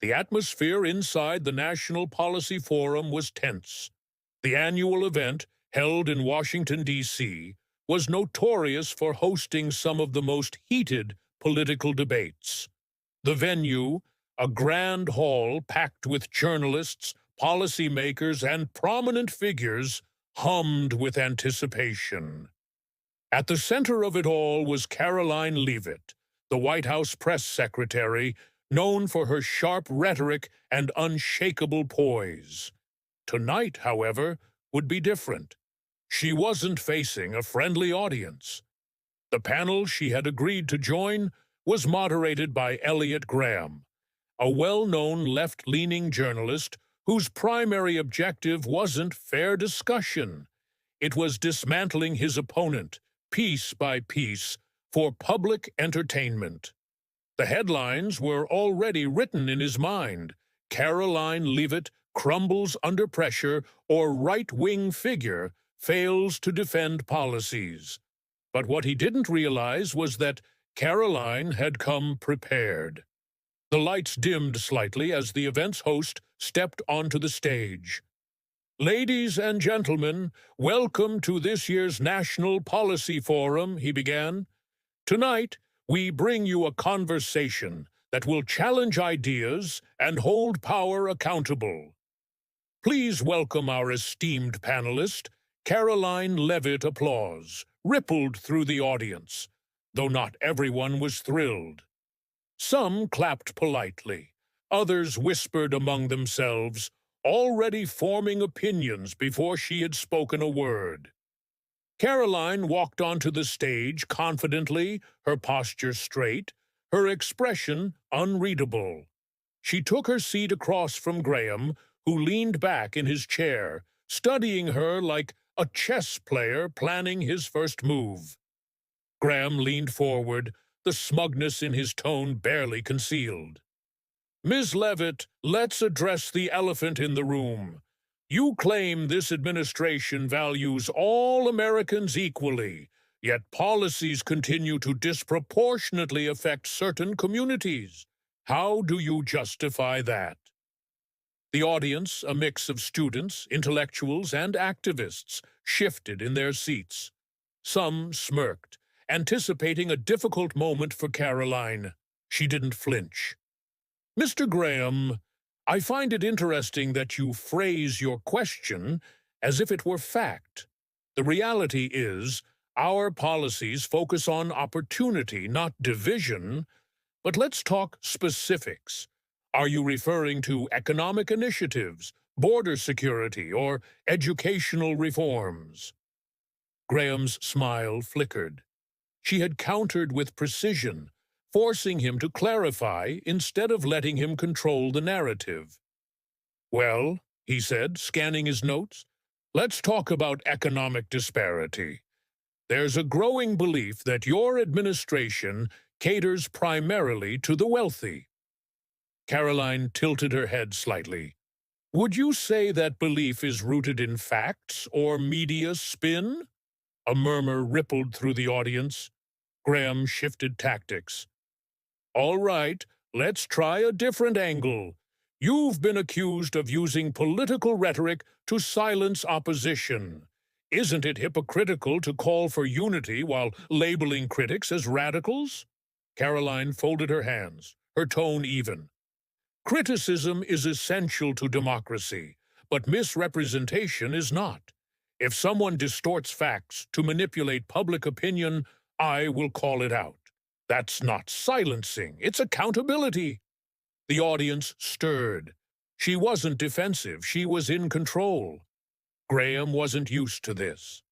The atmosphere inside the National Policy Forum was tense. The annual event, held in Washington, D.C., was notorious for hosting some of the most heated political debates. The venue, a grand hall packed with journalists, policymakers, and prominent figures, hummed with anticipation. At the center of it all was Karoline Leavitt, the White House press secretary, known for her sharp rhetoric and unshakable poise. Tonight, however, would be different. She wasn't facing a friendly audience. The panel she had agreed to join was moderated by Elliott Graham, a well-known left-leaning journalist whose primary objective wasn't fair discussion. It was dismantling his opponent, piece by piece, for public entertainment. The headlines were already written in his mind. Karoline Leavitt crumbles under pressure, or right-wing figure fails to defend policies. But what he didn't realize was that Karoline had come prepared. The lights dimmed slightly as the event's host stepped onto the stage. "Ladies and gentlemen, welcome to this year's National Policy Forum," he began. "Tonight, we bring you a conversation that will challenge ideas and hold power accountable. Please welcome our esteemed panelist." Karoline Leavitt. Applause rippled through the audience, though not everyone was thrilled. Some clapped politely, others whispered among themselves, already forming opinions before she had spoken a word. Karoline walked onto the stage confidently, her posture straight, her expression unreadable. She took her seat across from Graham, who leaned back in his chair, studying her like a chess player planning his first move. Graham leaned forward, the smugness in his tone barely concealed. "Ms. Leavitt, let's address the elephant in the room. You claim this administration values all Americans equally, yet policies continue to disproportionately affect certain communities. How do you justify that?" The audience, a mix of students, intellectuals, and activists, shifted in their seats. Some smirked, anticipating a difficult moment for Karoline. She didn't flinch. "Mr. Graham, I find it interesting that you phrase your question as if it were fact. The reality is, our policies focus on opportunity, not division. But let's talk specifics. Are you referring to economic initiatives, border security, or educational reforms?" Graham's smile flickered. She had countered with precision, forcing him to clarify instead of letting him control the narrative. "Well," he said, scanning his notes, "let's talk about economic disparity. There's a growing belief that your administration caters primarily to the wealthy." Karoline tilted her head slightly. "Would you say that belief is rooted in facts or media spin?" A murmur rippled through the audience. Graham shifted tactics. "All right, let's try a different angle. You've been accused of using political rhetoric to silence opposition. Isn't it hypocritical to call for unity while labeling critics as radicals?" Karoline folded her hands, her tone even. "Criticism is essential to democracy, but misrepresentation is not. If someone distorts facts to manipulate public opinion, I will call it out. That's not silencing, it's accountability." The audience stirred. She wasn't defensive, she was in control. Graham wasn't used to this.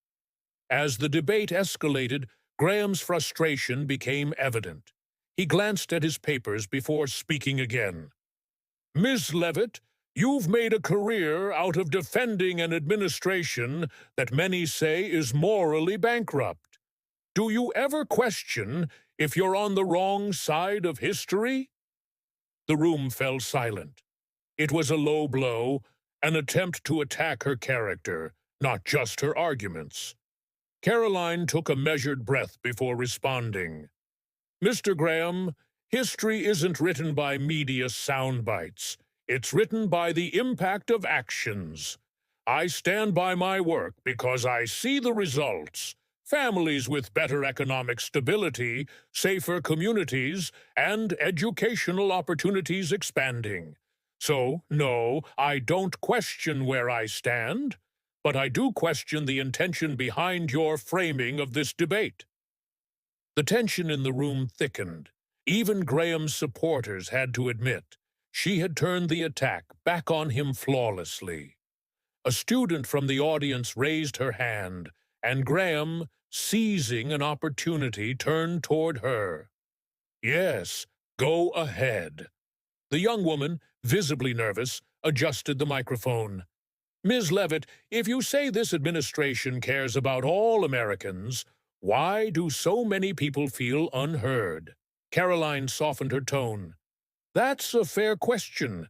As the debate escalated, Graham's frustration became evident. He glanced at his papers before speaking again. "Ms. Leavitt, you've made a career out of defending an administration that many say is morally bankrupt. Do you ever question if you're on the wrong side of history?" The room fell silent. It was a low blow, an attempt to attack her character, not just her arguments. Karoline took a measured breath before responding. "Mr. Graham, History isn't written by media sound bites. It's written by the impact of actions. I stand by my work because I see the results. Families with better economic stability, safer communities, and educational opportunities expanding. So, no, I don't question where I stand, but I do question the intention behind your framing of this debate. The tension in the room thickened. Even Graham's supporters had to admit she had turned the attack back on him flawlessly. A student from the audience raised her hand, and Graham, seizing an opportunity, turned toward her. Yes, go ahead. The young woman, visibly nervous, adjusted the microphone. Ms. Leavitt, if you say this administration cares about all Americans, why do so many people feel unheard? Karoline softened her tone. That's a fair question.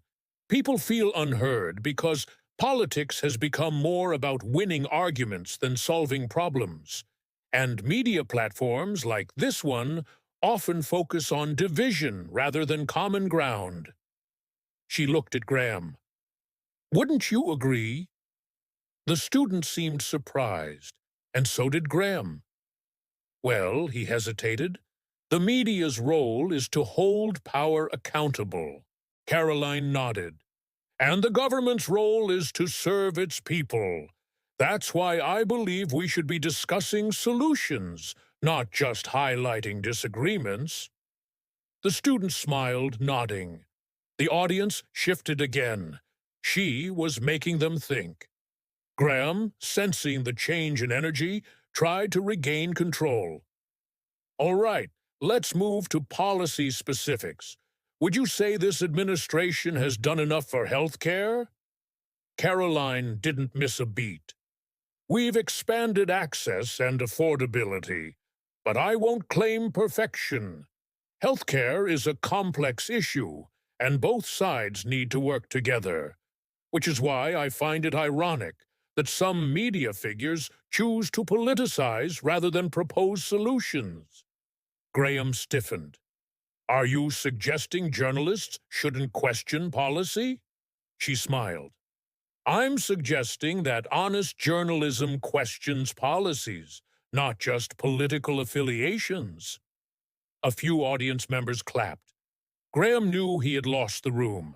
People feel unheard because politics has become more about winning arguments than solving problems. And media platforms like this one often focus on division rather than common ground. She looked at Graham. Wouldn't you agree? The student seemed surprised, and so did Graham. Well, he hesitated, the media's role is to hold power accountable. Karoline nodded. And the government's role is to serve its people. That's why I believe we should be discussing solutions, not just highlighting disagreements. The student smiled, nodding. The audience shifted again. She was making them think. Graham, sensing the change in energy, tried to regain control. All right, let's move to policy specifics. Would you say this administration has done enough for health care? Karoline didn't miss a beat. We've expanded access and affordability, but I won't claim perfection. Health care is a complex issue, and both sides need to work together, which is why I find it ironic that some media figures choose to politicize rather than propose solutions. Graham stiffened. Are you suggesting journalists shouldn't question policy? She smiled. I'm suggesting that honest journalism questions policies, not just political affiliations. A few audience members clapped. Graham knew he had lost the room.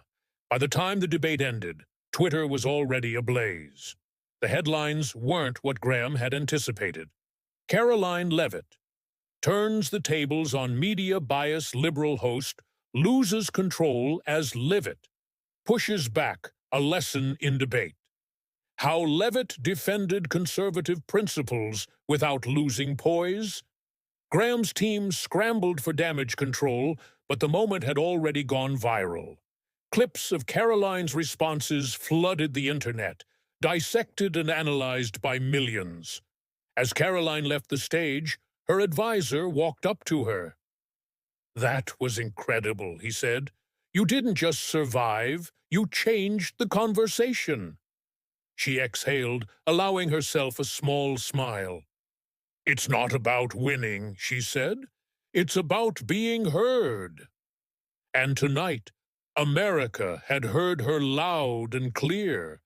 By the time the debate ended, Twitter was already ablaze. The headlines weren't what Graham had anticipated. Karoline Leavitt turns the tables on media-biased liberal host, loses control as Leavitt, pushes back a lesson in debate. How Leavitt defended conservative principles without losing poise. Graham's team scrambled for damage control, but the moment had already gone viral. Clips of Karoline's responses flooded the internet, dissected and analyzed by millions. As Karoline left the stage, her advisor walked up to her. That was incredible, he said. You didn't just survive, you changed the conversation. She exhaled, allowing herself a small smile. It's not about winning, she said. It's about being heard. And tonight, America had heard her loud and clear.